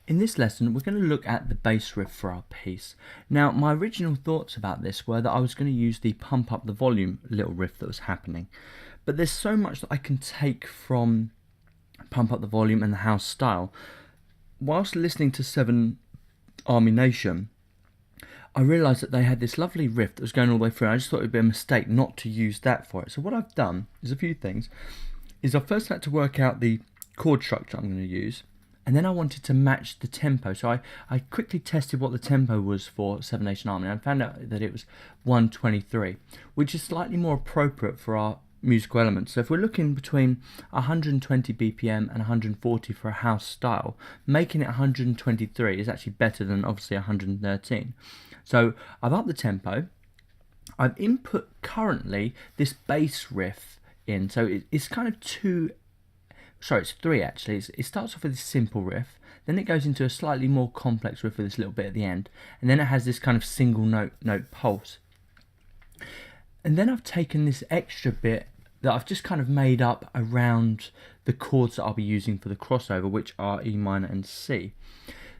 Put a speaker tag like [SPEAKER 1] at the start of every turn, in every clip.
[SPEAKER 1] In this lesson, we're going to look at the bass riff for our piece. Now, my original thoughts about this were that I was going to use the pump up the volume little riff that was happening. But there's so much that I can take from pump up the volume and the house style. Whilst listening to Seven Army Nation, I realised that they had this lovely riff that was going all the way through. I just thought it would be a mistake not to use that for it. So what I've done is a few things. I first had to work out the chord structure I'm going to use, and then I wanted to match the tempo. So I quickly tested what the tempo was for Seven Nation Army, and I found out that it was 123, which is slightly more appropriate for our musical elements. So if we're looking between 120 BPM and 140 for a house style, making it 123 is actually better than obviously 113. So I've upped the tempo. I've input currently this bass riff in. So it's kind of it's three actually. It starts off with this simple riff, then it goes into a slightly more complex riff with this little bit at the end, and then it has this kind of single note pulse. And then I've taken this extra bit that I've just kind of made up around the chords that I'll be using for the crossover, which are E minor and C.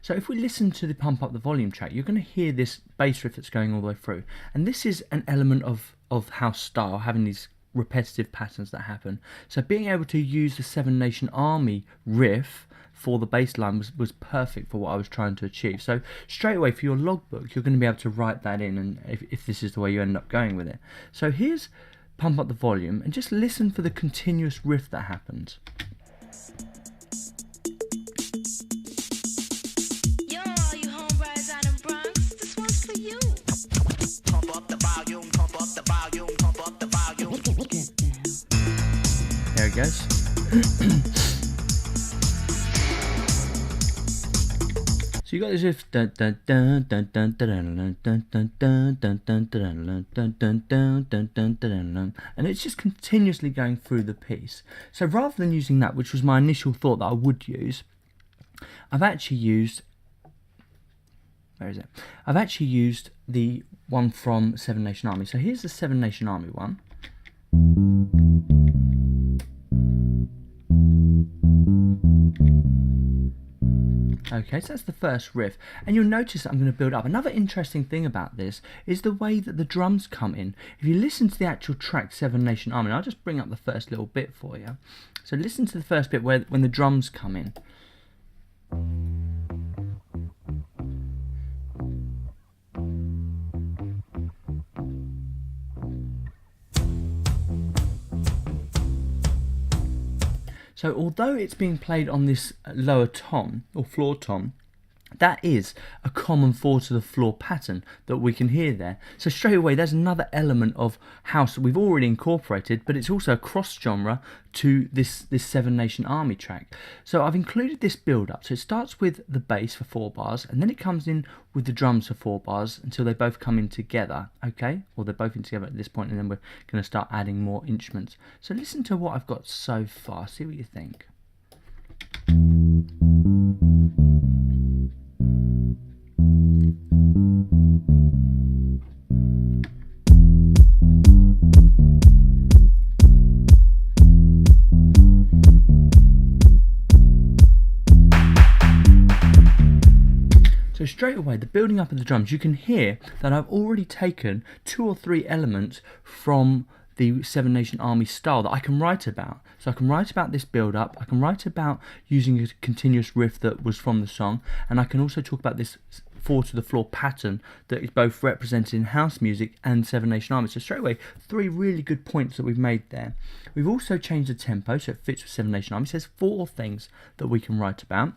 [SPEAKER 1] So if we listen to the pump up the volume track, you're going to hear this bass riff that's going all the way through. And this is an element of house style, having these repetitive patterns that happen. So being able to use the Seven Nation Army riff for the bass line was perfect for what I was trying to achieve. So straight away for your logbook, you're going to be able to write that in, and if this is the way you end up going with it. So here's pump up the volume and just listen for the continuous riff that happens.
[SPEAKER 2] Yo, all you homebrides out in Bronx, this one's for you. Pump up the volume, pump up the volume, pump up the volume.
[SPEAKER 1] There it goes. So you got this riff, and it's just continuously going through the piece. So rather than using that, which was my initial thought that I would use, I've actually used the one from Seven Nation Army. So here's the Seven Nation Army one. Okay, so that's the first riff, and you'll notice that I'm going to build up. Another interesting thing about this is the way that the drums come in. If you listen to the actual track Seven Nation Army, and I'll just bring up the first little bit for you. So listen to the first bit when the drums come in. So although it's being played on this lower tom, or floor tom, that is a common 4-to-the-floor pattern that we can hear there. So straight away there's another element of house that we've already incorporated, but it's also a cross-genre to this Seven Nation Army track. So I've included this build-up. So it starts with the bass for 4 bars, and then it comes in with the drums for 4 bars until they both come in together, okay? Well, they're both in together at this point, and then we're going to start adding more instruments. So listen to what I've got so far, see what you think. So straight away, the building up of the drums, you can hear that I've already taken 2 or 3 elements from the Seven Nation Army style that I can write about. So I can write about this build up, I can write about using a continuous riff that was from the song, and I can also talk about this 4-to-the-floor pattern that is both represented in house music and Seven Nation Army. So straight away, 3 really good points that we've made there. We've also changed the tempo so it fits with Seven Nation Army. It says 4 things that we can write about.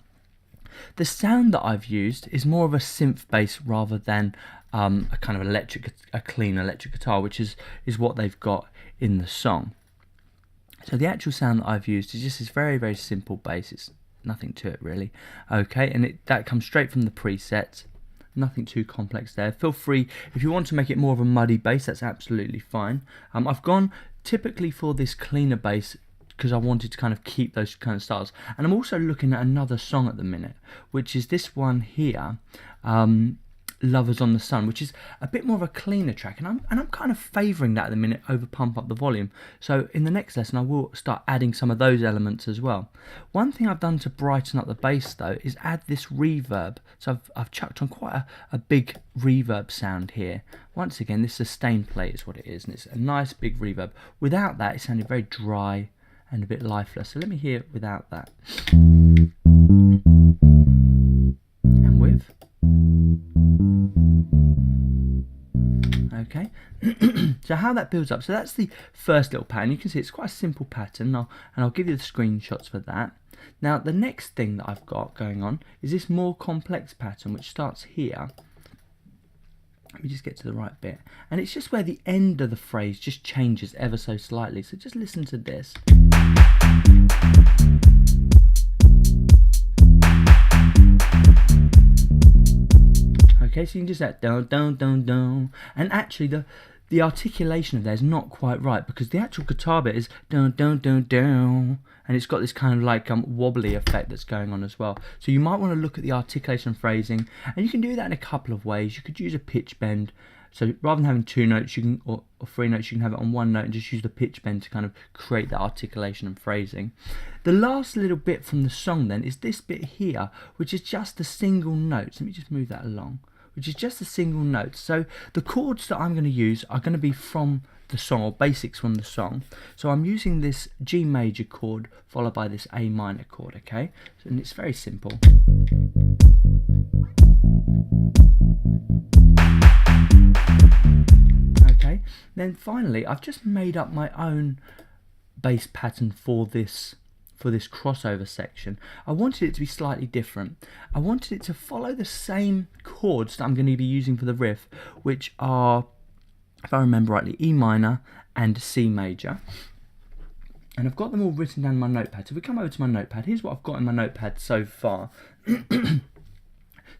[SPEAKER 1] The sound that I've used is more of a synth bass rather than a kind of clean electric guitar, which is what they've got in the song. So the actual sound that I've used is just this very, very simple bass. It's nothing to it really. Okay, and that comes straight from the preset. Nothing too complex there. Feel free, if you want to make it more of a muddy bass, that's absolutely fine. I've gone typically for this cleaner bass because I wanted to kind of keep those kind of styles. And I'm also looking at another song at the minute, which is this one here. Lovers on the Sun, which is a bit more of a cleaner track, and I'm kind of favouring that at the minute over Pump Up the Volume. So in the next lesson I will start adding some of those elements as well. One thing I've done to brighten up the bass though is add this reverb. So I've chucked on quite a big reverb sound here. Once again, this sustain plate is what it is, and it's a nice big reverb. Without that it sounded very dry and a bit lifeless. So let me hear it without that. And with. Okay, so how that builds up, so that's the first little pattern. You can see it's quite a simple pattern, and I'll give you the screenshots for that. Now the next thing that I've got going on is this more complex pattern, which starts here. Let me just get to the right bit, and it's just where the end of the phrase just changes ever so slightly. So just listen to this. Okay, so you can just that down, down, down, down, and actually the articulation of that is not quite right, because the actual guitar bit is down, down, down, down, and it's got this kind of like wobbly effect that's going on as well. So you might want to look at the articulation and phrasing, and you can do that in a couple of ways. You could use a pitch bend. So rather than having two notes, you can or three notes, you can have it on one note and just use the pitch bend to kind of create that articulation and phrasing. The last little bit from the song then is this bit here, which is just a single note. Let me just move that along. Which is just a single note. So the chords that I'm going to use are going to be from the song, or basics from the song. So I'm using this G major chord followed by this A minor chord, okay? And it's very simple. Okay, then finally I've just made up my own bass pattern for this crossover section. I wanted it to be slightly different. I wanted it to follow the same chords that I'm going to be using for the riff, which are, if I remember rightly, E minor and C major. And I've got them all written down in my notepad. So if we come over to my notepad, here's what I've got in my notepad so far.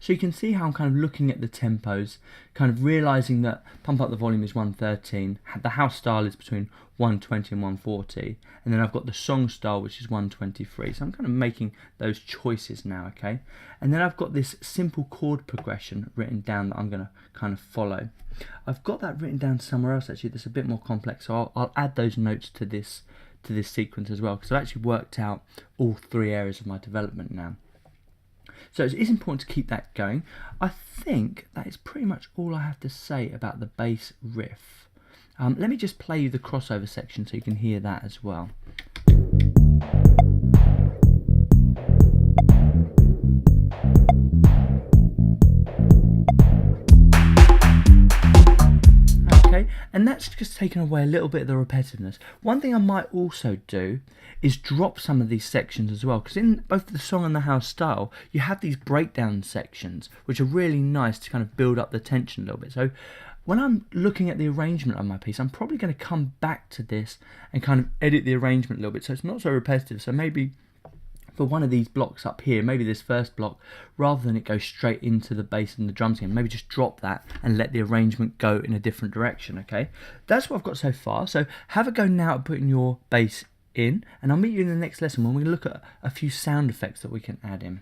[SPEAKER 1] So you can see how I'm kind of looking at the tempos, kind of realising that Pump Up the Volume is 113, the house style is between 120 and 140, and then I've got the song style, which is 123. So I'm kind of making those choices now, okay? And then I've got this simple chord progression written down that I'm going to kind of follow. I've got that written down somewhere else actually that's a bit more complex, so I'll add those notes to this sequence as well, because I've actually worked out all three areas of my development now. So it is important to keep that going. I think that is pretty much all I have to say about the bass riff. Let me just play you the crossover section so you can hear that as well. Okay, and that's just taken away a little bit of the repetitiveness. One thing I might also do is drop some of these sections as well, because in both the song and the house style you have these breakdown sections which are really nice to kind of build up the tension a little bit. So when I'm looking at the arrangement of my piece, I'm probably going to come back to this and kind of edit the arrangement a little bit so it's not so repetitive. So maybe for one of these blocks up here, maybe this first block, rather than it go straight into the bass and the drums again, maybe just drop that and let the arrangement go in a different direction, okay? That's what I've got so far. So have a go now at putting your bass in, and I'll meet you in the next lesson when we look at a few sound effects that we can add in.